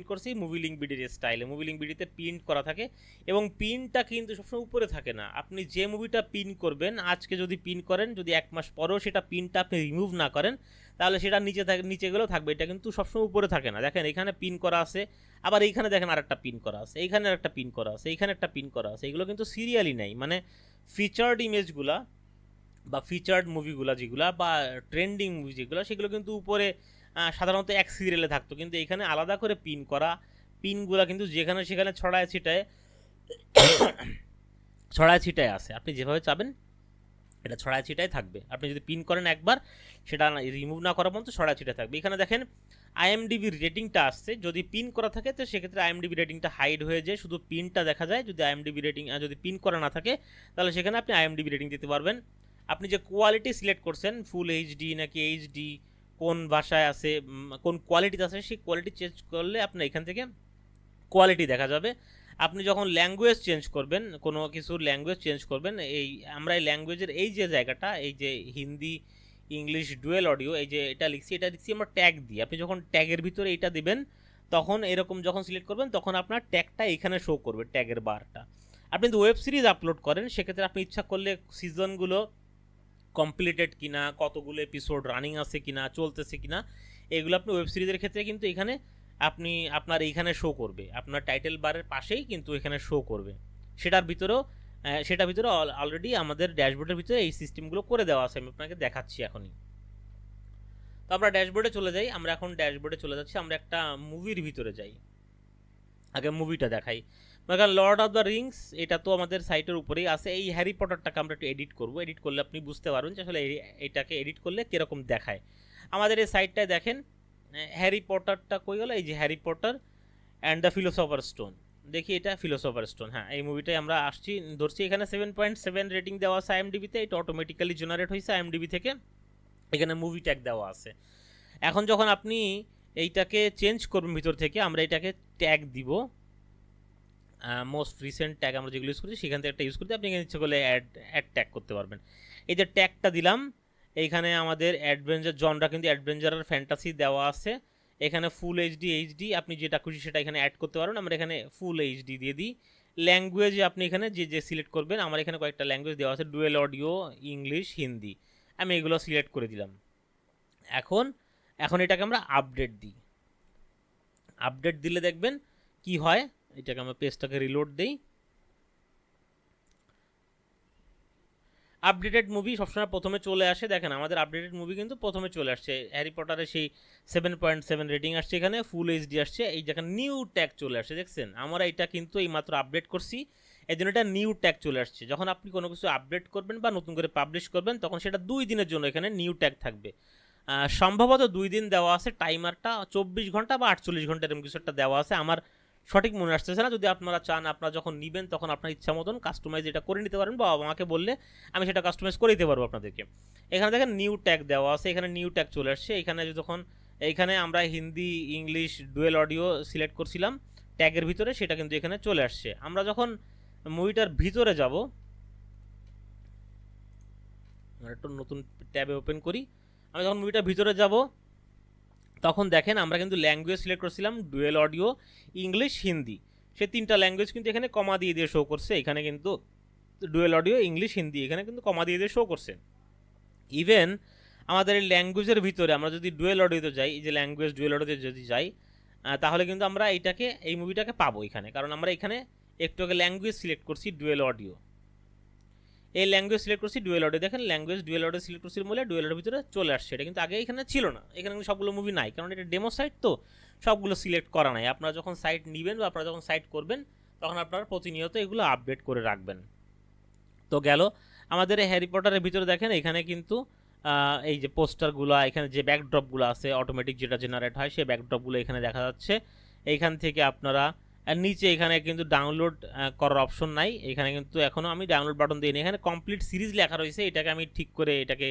করছি মুভি লিঙ্ক বিডির স্টাইলে। মুভি লিঙ্ক বিডিতে প্রিন্ট করা থাকে এবং পিনটা কিন্তু সবসময় উপরে থাকে না। আপনি যে মুভিটা পিন করবেন, আজকে যদি পিন করেন, যদি 1 মাস পরেও সেটা পিনটা আপনি রিমুভ না করেন, তাহলে সেটা নিচে গেলেও থাকবে, এটা কিন্তু সবসময় উপরে থাকে না। দেখেন এখানে পিন করা আছে, আবার এইখানে দেখেন আরেকটা পিন করা আছে, এইখানে আরেকটা পিন করা আছে, এইখানে একটা পিন করা আছে, এগুলো কিন্তু সিরিয়ালি নাই। মানে ফিচার্ড ইমেজগুলা বা ফিচার্ড মুভিগুলো যেগুলো বা ট্রেন্ডিং মুভি যেগুলো, সেগুলো কিন্তু উপরে সাধারণত এক সিরিয়ালে থাকতো, কিন্তু এখানে আলাদা করে পিন করা, পিনগুলো কিন্তু যেখানে সেখানে ছড়ায় ছিটায় আছে। আপনি যেভাবে চাবেন এটা ছড়ায় ছিটায় থাকবে। আপনি যদি পিন করেন একবার, সেটা রিমুভ না করা পর্যন্ত ছড়ায় ছিটায় থাকবে। এখানে দেখেন আইএমডিবির রেটিংটা আসছে, যদি পিন করা থাকে তো সেক্ষেত্রে আইএমডিবি রেটিংটা হাইড হয়ে যায়, শুধু পিনটা দেখা যায়। যদি আইএমডিবি রেটিং যদি পিন করা না থাকে, তাহলে সেখানে আপনি আইএমডিবি রেটিং দিতে পারবেন। আপনি যে কোয়ালিটি সিলেক্ট করছেন, ফুল এইচডি নাকি এইচডি, কোন ভাষায় আছে, কোন কোয়ালিটিতে আছে, সেই কোয়ালিটি চেঞ্জ করলে আপনার এখান থেকে কোয়ালিটি দেখা যাবে। আপনি যখন ল্যাঙ্গুয়েজ চেঞ্জ করবেন, কোনো কিছুর ল্যাঙ্গুয়েজ চেঞ্জ করবেন, আমরা এই ল্যাঙ্গুয়েজের এই যে জায়গাটা, এই যে হিন্দি ইংলিশ ডুয়েল অডিও, এই যে এটা লিখছি আমরা ট্যাগ দিই। আপনি যখন ট্যাগের ভিতরে এটা দিবেন, তখন এরকম যখন সিলেক্ট করবেন, তখন আপনার ট্যাগটা এখানে শো করবে, ট্যাগের বারটা। আপনি যদি ওয়েব সিরিজ আপলোড করেন, সেক্ষেত্রে আপনি ইচ্ছা করলে সিজনগুলো কমপ্লিটেড কিনা, কতগুলো এপিসোড রানিং আছে কিনা, চলতেছে কিনা, এগুলো আপনি ওয়েব সিরিজের ক্ষেত্রে কিন্তু এখানে আপনার এইখানে শো করবে, আপনার টাইটেল বারের পাশেই কিন্তু এখানে শো করবে। সেটার ভিতরে অলরেডি আমাদের ড্যাশবোর্ডের ভিতরে এই সিস্টেমগুলো করে দেওয়া আছে, আমি আপনাকে দেখাচ্ছি এখনই। তো আমরা ড্যাশবোর্ডে চলে যাই। আমরা এখন ড্যাশবোর্ডে চলে যাচ্ছি, আমরা একটা মুভির ভিতরে যাই। আগে মুভিটা দেখাই। মানে লর্ড অফ দ্য রিংস, এটা তো আমাদের সাইটের উপরেই আছে। এই হ্যারি পটারটাকে আমরা একটু এডিট করবো, এডিট করলে আপনি বুঝতে পারবেন যে আসলে এটাকে এডিট করলে কীরকম দেখায়। আমাদের এই সাইটটায় দেখেন হ্যারি পটারটা কই গেল, এই যে Harry Potter and the philosopher stone. দেখি এটা ফিলোসফার স্টোন, হ্যাঁ এই মুভিটাই আমরা ধরছি। এখানে 7.7 রেটিং দেওয়া আছে আইএমডিবিতে, এটা অটোমেটিক্যালি জেনারেট হয়েছে আইএমডিবি থেকে। এখানে মুভি ট্যাগ দেওয়া আছে। এখন যখন আপনি এইটাকে চেঞ্জ করবেন ভিতর থেকে, আমরা এটাকে ট্যাগ দিব, মোস্ট রিসেন্ট ট্যাগ আমরা যেগুলো ইউজ করছি সেখান থেকে একটা ইউজ করতে, আপনি এখানে ইচ্ছে করলে অ্যাড ট্যাগ করতে পারবেন। এই যে ট্যাগটা দিলাম, এইখানে আমাদের অ্যাডভেঞ্চার জনরা কিন্তু অ্যাডভেঞ্চার আর ফ্যান্টাসি দেওয়া আছে। এখানে ফুল এইচডি আপনি যেটা খুশি সেটা এখানে অ্যাড করতে পারবেন। আমরা এখানে ফুল এইচডি দিয়ে দিই। ল্যাঙ্গুয়েজ আপনি এখানে যে সিলেক্ট করবেন, আমার এখানে কয়েকটা ল্যাঙ্গুয়েজ দেওয়া আছে, ডুয়েল অডিও, ইংলিশ, হিন্দি, আমি এগুলো সিলেক্ট করে দিলাম। এখন এটাকে আমরা আপডেট দিই। আপডেট দিলে দেখবেন কি হয়। এটাকে আমরা পেজটাকে রিলোড দেই। আপডেটেড মুভি সবসময় প্রথমে চলে আসে। দেখেন আমাদের আপডেটেড মুভি কিন্তু প্রথমে চলে আসছে। হ্যারি পটারের সেই 7.7 রেটিং আসছে, এখানে ফুল এইচডি আসছে, এই যেখানে নিউ ট্যাগ চলে আসছে, দেখছেন। আমরা এটা কিন্তু এই মাত্র আপডেট করছি এই জন্য এটা নিউ ট্যাগ চলে আসছে। যখন আপনি কোনো কিছু আপডেট করবেন বা নতুন করে পাবলিশ করবেন তখন সেটা 2 দিনের জন্য এখানে নিউ ট্যাগ থাকবে। সম্ভবত 2 দিন দেওয়া আছে, টাইমারটা 24 ঘন্টা বা 48 ঘন্টা এরকম কিছু একটা দেওয়া আছে, আমার সঠিক মনে আসতেছে না। যদি আপনারা চান আপনারা যখন নেবেন তখন আপনার ইচ্ছা মতন কাস্টমাইজ এটা করে নিতে পারেন, বা আমাকে বললে আমি সেটা কাস্টমাইজ করে দিতে পারবো আপনাদেরকে। এখানে দেখেন নিউ ট্যাগ দেওয়া আছে, এখানে নিউ ট্যাগ চলে আসছে। এখানে যখন এইখানে আমরা Hindi English dual audio select করছিলাম ট্যাগের ভিতরে, সেটা কিন্তু এখানে চলে আসছে। আমরা যখন মুভিটার ভিতরে যাব, একটু নতুন ট্যাবে ওপেন করি, আমি যখন মুভিটার ভিতরে যাব তখন দেখেন আমরা কিন্তু ল্যাঙ্গুয়েজ সিলেক্ট করছিলাম ডুয়েল অডিও ইংলিশ হিন্দি, সে 3টা ল্যাঙ্গুয়েজ কিন্তু এখানে কমা দিয়ে দিয়ে শো করছে। এখানে কিন্তু ডুয়েল অডিও ইংলিশ হিন্দি এখানে কিন্তু কমা দিয়ে দিয়ে শো করছে। ইভেন আমাদের এই ল্যাঙ্গুয়েজের ভিতরে আমরা যদি ডুয়েল অডিওতে যাই, এই যে ল্যাঙ্গুয়েজ ডুয়েল অডিওতে যদি যাই, তাহলে কিন্তু আমরা এই মুভিটাকে পাবো এখানে, কারণ আমরা এখানে একটু আগে ল্যাঙ্গুয়েজ সিলেক্ট করছি ডুয়েল অডিও, এই ল্যাঙ্গুয়েজ সিলেক্ট করছি ডুয়েল অডিও। দেখেন ল্যাঙ্গুয়েজ ডুয়েল অডিও সিলেক্ট করছি বলে ডুয়েল অডিওর ভিতরে চলে আসছে। এটা কিন্তু আগে এখানে ছিল না, এখানে কিন্তু সবগুলো মুভি নাই, কারণ এটা ডেমো সাইট, তো সবগুলো সিলেক্ট করা নাই। আপনারা যখন সাইট নেবেন বা আপনারা যখন সাইট করবেন তখন আপনারা প্রতিনিয়ত এগুলো আপডেট করে রাখবেন। তো গেল আমাদের এই হ্যারি পটারের ভিতরে দেখেন এখানে কিন্তু এই যে পোস্টারগুলো, এখানে যে ব্যাকড্রপগুলো আছে অটোমেটিক যেটা জেনারেট হয়, সেই ব্যাকড্রপগুলো এখানে দেখা যাচ্ছে। এইখান থেকে আপনারা নিচে এখানে কিন্তু ডাউনলোড করার অপশন নাই, এখানে কিন্তু এখনও আমি ডাউনলোড বাটন দিইনি। এখানে কমপ্লিট সিরিজ লেখা রয়েছে, এটাকে আমি ঠিক করে এটাকে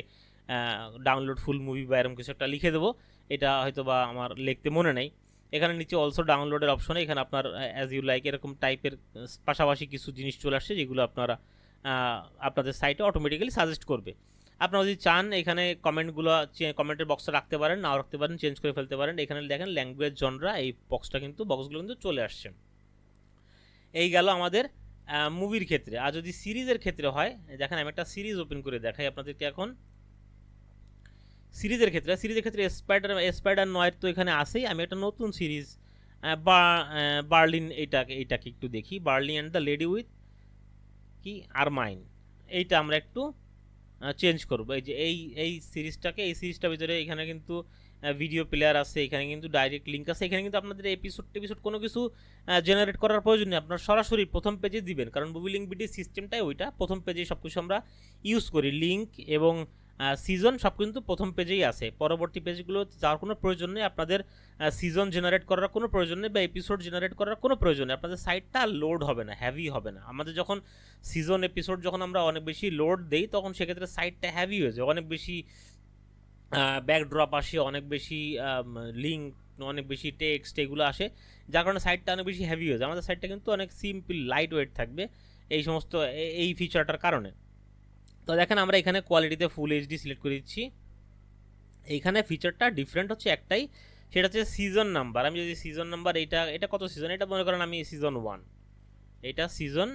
ডাউনলোড ফুল মুভি বা এরকম কিছু একটা লিখে দেবো, এটা হয়তো বা আমার লিখতে মনে নেই। এখানে নিচে অলসো ডাউনলোডের অপশনে এখানে আপনার অ্যাজ ইউ লাইক এরকম টাইপের পাশাপাশি কিছু জিনিস চলে আসছে, যেগুলো আপনারা আপনাদের সাইটে অটোমেটিক্যালি সাজেস্ট করবে। আপনারা যদি চান এখানে কমেন্টগুলো কমেন্টের বক্সটা রাখতে পারেন, নাও রাখতে পারেন, চেঞ্জ করে ফেলতে পারেন। এখানে দেখেন ল্যাঙ্গুয়েজ জনরা, এই বক্সগুলো কিন্তু চলে আসছে। এই গেল আমাদের মুভির ক্ষেত্রে। আর যদি সিরিজের ক্ষেত্রে হয়, দেখেন আমি একটা সিরিজ ওপেন করে দেখাই আপনাদেরকে। এখন সিরিজের ক্ষেত্রে স্পাইডার নয়ের তো এখানে আসেই। আমি একটা নতুন সিরিজ বার্লিন, এইটাকে একটু দেখি, Berlin and the lady with কি আরমাইন, এইটা আমরা একটু চেঞ্জ করবো। এই যে এই সিরিজটার ভিতরে এখানে কিন্তু ভিডিও প্লেয়ার আছে, এখানে কিন্তু ডাইরেক্ট লিঙ্ক আছে, এখানে কিন্তু আপনাদের এপিসোড কোনো কিছু জেনারেট করার প্রয়োজন নেই, আপনার সরাসরি প্রথম পেজে দিবেন, কারণ মুভি লিঙ্ক বিডি সিস্টেমটাই ওইটা, প্রথম পেজে সব কিছু আমরা ইউজ করি। লিঙ্ক এবং সিজন সব কিন্তু প্রথম পেজেই আছে, পরবর্তী পেজগুলো যাওয়ার কোনো প্রয়োজন নেই। আপনাদের সিজন জেনারেট করার কোনো প্রয়োজন নেই বা এপিসোড জেনারেট করার কোনো প্রয়োজন নেই, আপনাদের সাইটটা লোড হবে না, হ্যাভি হবে না। আমাদের যখন সিজন এপিসোড যখন আমরা অনেক বেশি লোড দেই তখন সেক্ষেত্রে সাইটটা হ্যাভি হয়ে যায়, অনেক বেশি ব্যাকড্রপ আসে, অনেক বেশি লিঙ্ক, অনেক বেশি টেক্সট এগুলো আসে, যার কারণে সাইটটা অনেক বেশি হ্যাভি হয়ে যায়। আমাদের সাইটটা কিন্তু অনেক সিম্পল লাইট ওয়েট থাকবে এই সমস্ত এই ফিচারটার কারণে। তো দেখেন আমরা এখানে কোয়ালিটিতে ফুল এইচডি সিলেক্ট করে দিচ্ছি। এইখানে ফিচারটা ডিফারেন্ট হচ্ছে একটাই, সেটা হচ্ছে সিজন নাম্বার। আমি যদি সিজন নাম্বার এটা কত সিজন, এটা মনে করেন আমি সিজন 1, এটা সিজন,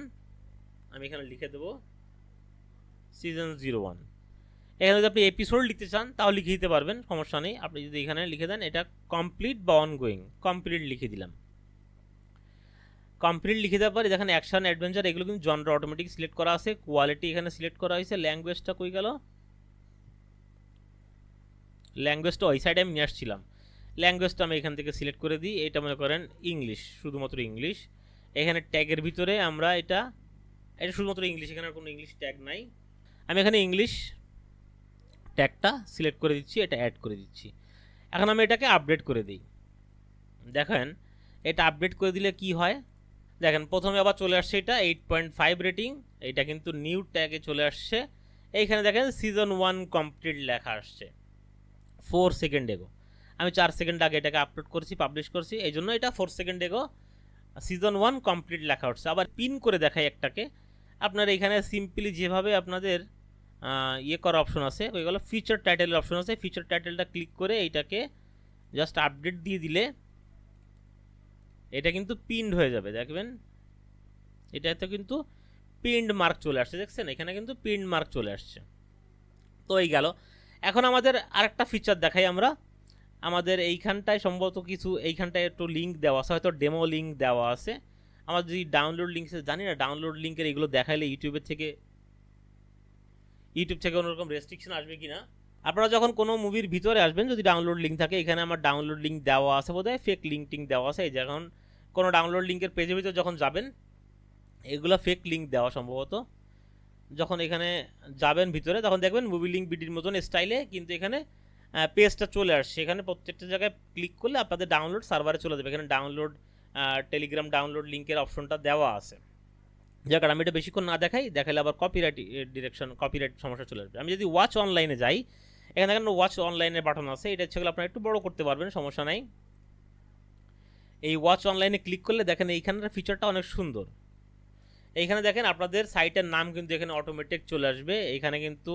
আমি এখানে লিখে দেবো সিজন 01। এখানে যদি আপনি এপিসোড লিখতে চান তাও লিখে দিতে পারবেন, সমস্যা নেই। আপনি যদি এখানে লিখে দেন এটা কমপ্লিট বা অনগোয়িং, কমপ্লিট লিখে দিলাম, কমপ্লিট লিখে দেওয়ার পরে দেখেন অ্যাকশন অ্যাডভেঞ্চার এগুলো কিন্তু জনরা অটোমেটিক সিলেক্ট করা আছে, কোয়ালিটি এখানে সিলেক্ট করা হয়েছে। ল্যাঙ্গুয়েজটা কই গেল, ল্যাঙ্গুয়েজটা ওই সাইডে আমি নিয়ে আসছিলাম, ল্যাঙ্গুয়েজটা আমি এখান থেকে সিলেক্ট করে দিই, এটা মনে করেন ইংলিশ, শুধুমাত্র ইংলিশ। এখানে ট্যাগের ভিতরে আমরা এটা শুধুমাত্র ইংলিশ, এখানে কোনো ইংলিশ ট্যাগ নাই, আমি এখানে ইংলিশ ট্যাগটা সিলেক্ট করে দিচ্ছি, এটা অ্যাড করে দিচ্ছি। এখন আমি এটাকে আপডেট করে দিই, দেখেন এটা আপডেট করে দিলে কি হয়, দেখেন প্রথমে আবার চলে আসছে এটা 8.5 রেটিং, এটা কিন্তু নিউ ট্যাগে চলে আসছে। এইখানে দেখেন সিজন 1 কমপ্লিট লেখা আসছে 4 সেকেন্ড এগো, আমি 4 সেকেন্ড আগে এটাকে আপলোড করছি, পাবলিশ করছি, এই জন্য এটা 4 সেকেন্ড এগো সিজন 1 কমপ্লিট লেখা হচ্ছে। আবার পিন করে দেখাই একটাকে, আপনার এখানে সিম্পলি যেভাবে আপনাদের করা অপশন আছে, ওইগুলো ফিচার টাইটেলের অপশন আছে, ফিচার টাইটেলটা ক্লিক করে এইটাকে জাস্ট আপডেট দিয়ে দিলে এটা কিন্তু পিন্ড হয়ে যাবে। দেখবেন এটাতে কিন্তু পিন্ড মার্ক চলে আসছে, দেখছেন এখানে কিন্তু পিন্ড মার্ক চলে আসছে। তো এই গেল। এখন আমাদের আরেকটা ফিচার দেখাই আমরা, আমাদের এইখানটায় সম্ভবত কিছু এইখানটায় একটু লিঙ্ক দেওয়া আছে, হয়তো ডেমো লিঙ্ক দেওয়া আছে। আমার যদি ডাউনলোড লিঙ্ক, জানি না ডাউনলোড লিঙ্কের এগুলো দেখাইলে ইউটিউব থেকে অন্যরকম রেস্ট্রিকশন আসবে কি না। আপনারা যখন কোনো মুভির ভিতরে আসবেন, যদি ডাউনলোড লিঙ্ক থাকে, এখানে আমার ডাউনলোড লিঙ্ক দেওয়া আছে, বোধহয় ফেক লিঙ্ক টিঙ্ক দেওয়া আছে। এই যখন কোনো ডাউনলোড লিঙ্কের পেজের ভিতরে যখন যাবেন এগুলো ফেক লিঙ্ক দেওয়া সম্ভবত। যখন এখানে যাবেন ভিতরে তখন দেখবেন মুভি লিঙ্ক বিডির মতন স্টাইলে কিন্তু এখানে পেজটা চলে আসছে। এখানে প্রত্যেকটা জায়গায় ক্লিক করলে আপনাদের ডাউনলোড সার্ভারে চলে যাবে। এখানে ডাউনলোড টেলিগ্রাম ডাউনলোড লিঙ্কের অপশনটা দেওয়া আছে। যাক আমি এটা বেশিক্ষণ না দেখাইলে আবার কপিরাইট ডিরেকশন কপিরাইট সমস্যা চলে আসবে। আমি যদি ওয়াচ অনলাইনে যাই, এখানে দেখেন ওয়াচ অনলাইনের বাটন আছে, এটা হচ্ছে আপনারা একটু বড় করতে পারবেন, সমস্যা নাই। এই ওয়াচ অনলাইনে ক্লিক করলে দেখেন এইখানের ফিচারটা অনেক সুন্দর। এইখানে দেখেন আপনাদের সাইটের নাম কিন্তু এখানে অটোমেটিক চলে আসবে। এখানে কিন্তু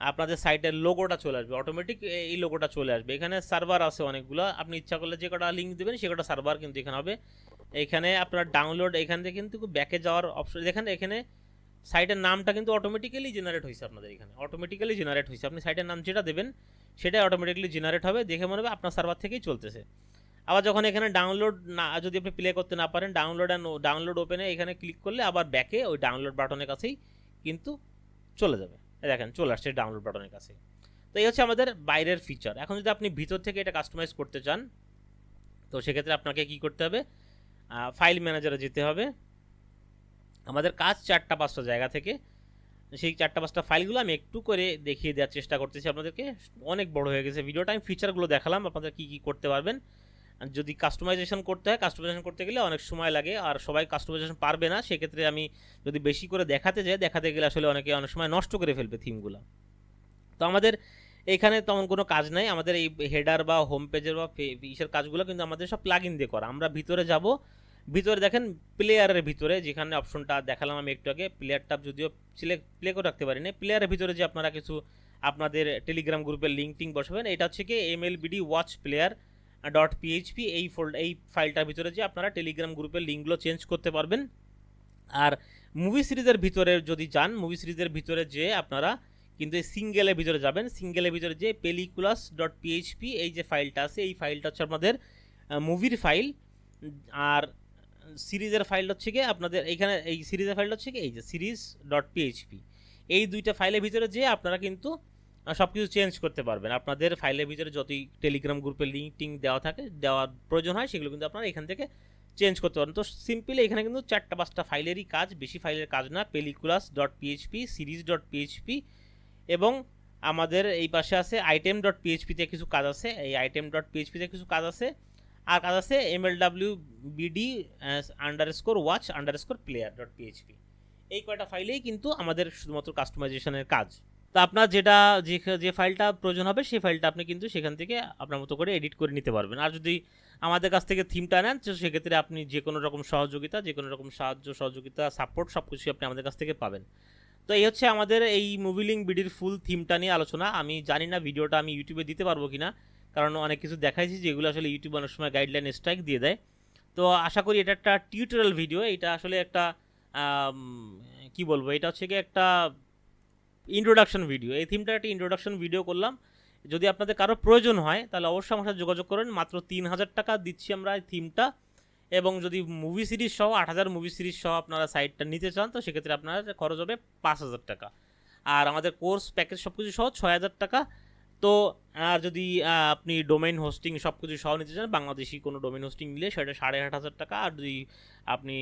আপনাদের সাইটের লোগোটা চলে আসবে অটোমেটিক, এই লোগোটা চলে আসবে। এখানে সার্ভার আছে অনেকগুলো, আপনি ইচ্ছা করলে যে কটা লিঙ্ক দেবেন সে কটা সার্ভার কিন্তু এখানে হবে। এখানে আপনার ডাউনলোড, এখান থেকে কিন্তু ব্যাকে যাওয়ার অপশন দেখেন। এখানে সাইটের নামটা কিন্তু অটোমেটিক্যালি জেনারেট হয়েছে আপনাদের, এখানে অটোমেটিক্যালি জেনারেট হয়েছে। আপনি সাইটের নাম যেটা দেবেন সেটাই অটোমেটিক্যালি জেনারেট হবে, দেখে মনে হবে আপনার সার্ভার থেকেই চলতেছে। আবার যখন এখানে ডাউনলোড না, যদি আপনি প্লে করতে না পারেন, ডাউনলোড ওপেনে এখানে ক্লিক করলে আবার ব্যাকে ওই ডাউনলোড বাটনের কাছেই কিন্তু চলে যাবে। দেখেন চলে আসছে ডাউনলোড বাটনের কাছে। তো এই হচ্ছে আমাদের বাইরের ফিচার। এখন যদি আপনি ভিতর থেকে এটা কাস্টমাইজ করতে চান, তো সেক্ষেত্রে আপনাকে কি করতে হবে, ফাইল ম্যানেজারে যেতে হবে। আমাদের কাজ 4-5টা জায়গা থেকে, সেই 4-5টা ফাইলগুলো আমি একটু করে দেখিয়ে দেওয়ার চেষ্টা করতেছি আপনাদেরকে। অনেক বড় হয়ে গেছে ভিডিওটা, আমি ফিচারগুলো দেখালাম আপনাদের কী কী করতে পারবেন। যদি কাস্টমাইজেশন করতে হয়, কাস্টমাইজেশন করতে গেলে অনেক সময় লাগে, আর সবাই কাস্টমাইজেশন পারবে না। সেক্ষেত্রে আমি যদি বেশি করে দেখাতে গেলে আসলে অনেক সময় নষ্ট করে ফেলবে থিমগুলো। তো আমাদের এখানে তেমন কোনো কাজ নাই, আমাদের এই হেডার বা হোম পেজের বা ইসের কাজগুলো কিন্তু আমাদের সব প্লাগইন দিয়ে করা। আমরা ভিতরে যাব, ভিতরে দেখেন প্লেয়ারের ভিতরে যেখানে অপশনটা দেখালাম আমি একটু আগে, প্লেয়ার ট্যাব যদিও প্লে করে রাখতে পারি না, প্লেয়ারের ভিতরে যে আপনারা কিছু আপনাদের টেলিগ্রাম গ্রুপের লিঙ্ক টিঙ্ক বসাবেন, এটা হচ্ছে কি MLBD ওয়াচ প্লেয়ার .php এই ফাইলটার ভিতরে যে আপনারা টেলিগ্রাম গ্রুপের লিঙ্কগুলো চেঞ্জ করতে পারবেন। আর মুভি সিরিজের ভিতরে যদি যান, মুভি সিরিজের ভিতরে যে আপনারা কিন্তু এই সিঙ্গেলের ভিতরে যাবেন, সিঙ্গেলের ভিতরে যে pelliculas.php এই যে ফাইলটা আছে, এই ফাইলটা হচ্ছে আপনাদের মুভির ফাইল। আর সিরিজের ফাইল হচ্ছে কি আপনাদের এইখানে, এই সিরিজের ফাইলটা হচ্ছে কি এই যে series.php। এই দুইটা ফাইলের ভিতরে যে আপনারা কিন্তু সব কিছু চেঞ্জ করতে পারবেন। আপনাদের ফাইলের ভিতরে যতই টেলিগ্রাম গ্রুপের লিঙ্ক টিঙ্ক দেওয়ার প্রয়োজন হয় সেগুলো কিন্তু আপনারা এখান থেকে চেঞ্জ করতে পারেন। তো সিম্পলি এখানে কিন্তু 4-5টা ফাইলেরই কাজ, বেশি ফাইলের কাজ না। pelliculas.php, series.php এবং আমাদের এই পাশে আছে item.php-তে কিছু কাজ আছে, এই item.php-তে কিছু কাজ আছে। আর কাজ আছে MLWBD_watch_player.php। এই কয়টা ফাইলেই কিন্তু আমাদের শুধুমাত্র কাস্টমাইজেশনের কাজ। তো আপনার যে ফাইলটা প্রয়োজন হবে সেই ফাইলটা আপনি কিন্তু সেখান থেকে আপনার মতো করে এডিট করে নিতে পারবেন। আর যদি আমাদের কাছ থেকে থিমটা নেন, তো সেক্ষেত্রে আপনি যে কোনো রকম সহযোগিতা, যে কোনো রকম সাহায্য সহযোগিতা, সাপোর্ট সব কিছুই আপনি আমাদের কাছ থেকে পাবেন। তো এই হচ্ছে আমাদের এই মুভি লিঙ্ক বিডির ফুল থিমটা নিয়ে আলোচনা। আমি জানি না ভিডিওটা আমি ইউটিউবে দিতে পারবো কিনা, কারণ অনেক কিছু দেখাইছি যেগুলো আসলে ইউটিউব অনেক সময় গাইডলাইন স্ট্রাইক দিয়ে দেয়। তো আশা করি এটা একটা টিউটোরিয়াল ভিডিও, এটা আসলে একটা কি বলবো, এটা হচ্ছে কি একটা ইন্ট্রোডাকশন ভিডিও। এই থিমটা একটা ইন্ট্রোডাকশন ভিডিও করলাম। যদি আপনাদের কারো প্রয়োজন হয় তাহলে অবশ্যই আমার সাথে যোগাযোগ করেন। মাত্র 3000 টাকা দিচ্ছি আমরা এই থিমটা, এবং যদি মুভি সিরিজ সহ 8000 মুভি সিরিজ সহ আপনারা সাইটটা নিতে চান, তো সেক্ষেত্রে আপনার খরচ হবে 5000 টাকা। আর আমাদের কোর্স প্যাকেজ সব কিছু সহ 6000 টাকা। তো আর যদি আপনি ডোমেইন হোস্টিং সব কিছু সহ নিতে চান, বাংলাদেশি কোনো ডোমেইন হোস্টিং নিলে সেটা 8500 টাকা। আর যদি আপনি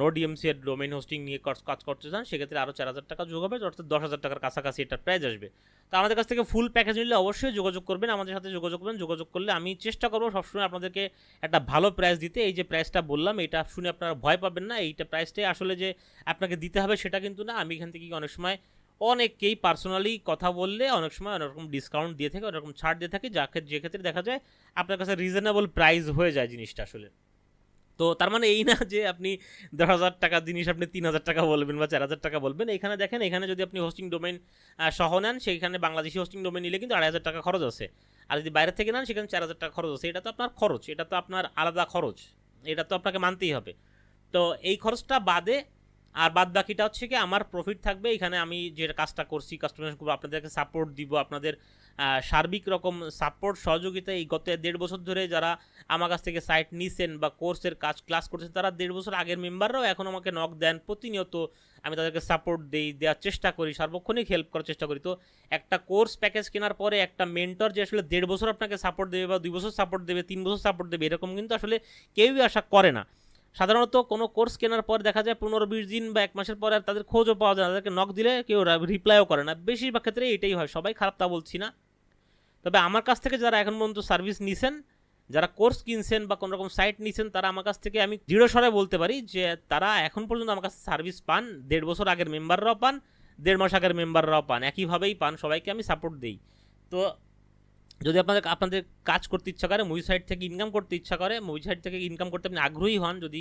নোডিএমসি এর ডোমেইন হোস্টিং নিয়ে কাজ করতে চান, সেক্ষেত্রে আরও 4000 টাকা যোগ হবে, অর্থাৎ 10,000 টাকার কাছাকাছি এটা প্রাইস আসবে। তো আমাদের কাছ থেকে ফুল প্যাকেজ নিলে অবশ্যই যোগাযোগ করবেন, আমাদের সাথে যোগাযোগ করবেন। যোগাযোগ করলে আমি চেষ্টা করবো সবসময় আপনাদেরকে একটা ভালো প্রাইস দিতে। এই যে প্রাইসটা বললাম, এটা শুনে আপনারা ভয় পাবেন না। এইটা প্রাইসটাই আসলে যে আপনাকে দিতে হবে সেটা কিন্তু না। আমি এখান থেকে অনেক সময় অনেককেই পার্সোনালি কথা বললে অনেক সময় অনেক রকম ডিসকাউন্ট দিয়ে থাকে, অনেক রকম ছাড় দিয়ে থাকে, যে ক্ষেত্রে দেখা যায় আপনার কাছে রিজনেবল প্রাইস হয়ে যায় জিনিসটা আসলে। তো তার মানে এই না যে আপনি 10,000 টাকার জিনিস আপনি 3000 টাকা বলবেন বা 4000 টাকা বলবেন। এখানে দেখেন, এখানে যদি আপনি হোস্টিং ডোমেইন সহ নেন, সেইখানে বাংলাদেশি হোস্টিং ডোমেইন নিলে কিন্তু 2,500 টাকা খরচ আছে। আর যদি বাইরে থেকে নেন সেখানে 4000 টাকা খরচ আছে। এটা তো আপনার খরচ, এটা তো আপনার আলাদা খরচ, এটা তো আপনাকে মানতেই হবে। তো এই খরচটা বাদে আর বাদ বাকিটা হচ্ছে কি আমার প্রফিট থাকবে। এখানে আমি যে কাজটা করছি, কাস্টমাইজেশন করবো, আপনাদেরকে সাপোর্ট দিব, আপনাদের সার্বিক রকম সাপোর্ট সহযোগিতা। এই গত 1.5 বছর ধরে যারা আমার কাছ থেকে সাইট নিছেন বা কোর্সের ক্লাস করছেন, তারা 1.5 বছর আগের মেম্বাররাও এখন আমাকে নক দেন প্রতিনিয়ত। আমি তাদেরকে সাপোর্ট দেওয়ার চেষ্টা করি, সার্বক্ষণিক হেল্প করার চেষ্টা করি। তো একটা কোর্স প্যাকেজ কেনার পরে একটা মেন্টর যে আসলে 1.5 বছর আপনাকে সাপোর্ট দেবে বা 2 বছর সাপোর্ট দেবে, 3 বছর সাপোর্ট দেবে, এরকম কিন্তু আসলে কেউই আশা করে না। সাধারণত কোনো কোর্স কেনার পর দেখা যায় 15-20 দিন বা 1 মাসের পর আর তাদের খোঁজও পাওয়া যায় না, তাদেরকে নক দিলে কেউ রিপ্লাইও করে না। বেশিরভাগ ক্ষেত্রে এটাই হয়, সবাই খারাপ তা বলছি না। তবে আমার কাছ থেকে যারা এখন পর্যন্ত সার্ভিস নিছেন, যারা কোর্স কিনছেন বা কোনো রকম সাইট নিছেন, তারা আমার কাছ থেকে আমি দৃঢ় স্বরে বলতে পারি যে তারা এখন পর্যন্ত আমার কাছে সার্ভিস পান। 1.5 বছর আগের মেম্বাররাও পান, 1.5 মাস আগের মেম্বাররাও পান, একইভাবেই পান, সবাইকে আমি সাপোর্ট দিই। তো যদি আপনাদের কাজ করতে ইচ্ছা করে, মুভি সাইট থেকে ইনকাম করতে ইচ্ছা করে, মুভি সাইট থেকে ইনকাম করতে আপনি আগ্রহী হন, যদি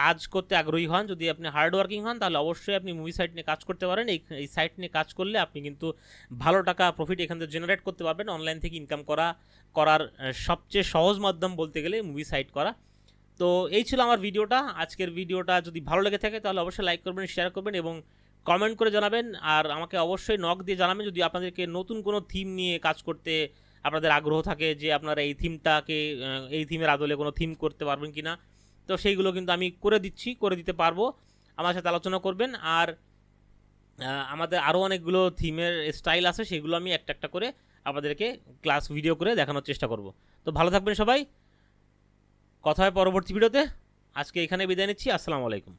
কাজ করতে আগ্রহী হন, যদি আপনি হার্ড ওয়ার্কিং হন, তাহলে অবশ্যই আপনি মুভি সাইট নিয়ে কাজ করতে পারেন। এই সাইট নিয়ে কাজ করলে আপনি কিন্তু ভালো টাকা প্রফিট এখান থেকে জেনারেট করতে পারবেন। অনলাইন থেকে ইনকাম করার সবচেয়ে সহজ মাধ্যম বলতে গেলে মুভি সাইট করা। তো এই ছিল আমার ভিডিওটা। আজকের ভিডিওটা যদি ভালো লেগে থাকে তাহলে অবশ্যই লাইক করবেন, শেয়ার করবেন এবং কমেন্ট করে জানাবেন। আর আমাকে অবশ্যই নক দিয়ে জানাবেন যদি আপনাদেরকে নতুন কোনো থিম নিয়ে কাজ করতে আপনাদের আগ্রহ থাকে, যে আপনারা এই থিমটাকে এই থিমের আদলে কোনো থিম করতে পারবেন কি না। তো সেইগুলো কিন্তু আমি করে দিতে পারবো, আমার সাথে আলোচনা করবেন। আর আমাদের আরও অনেকগুলো থিমের স্টাইল আছে, সেগুলো আমি একটা একটা করে আপনাদেরকে ক্লাস ভিডিও করে দেখানোর চেষ্টা করব। তো ভালো থাকবেন সবাই, কথা হয় পরবর্তী ভিডিওতে। আজকে এখানে বিদায় নিচ্ছি, আসসালামু আলাইকুম।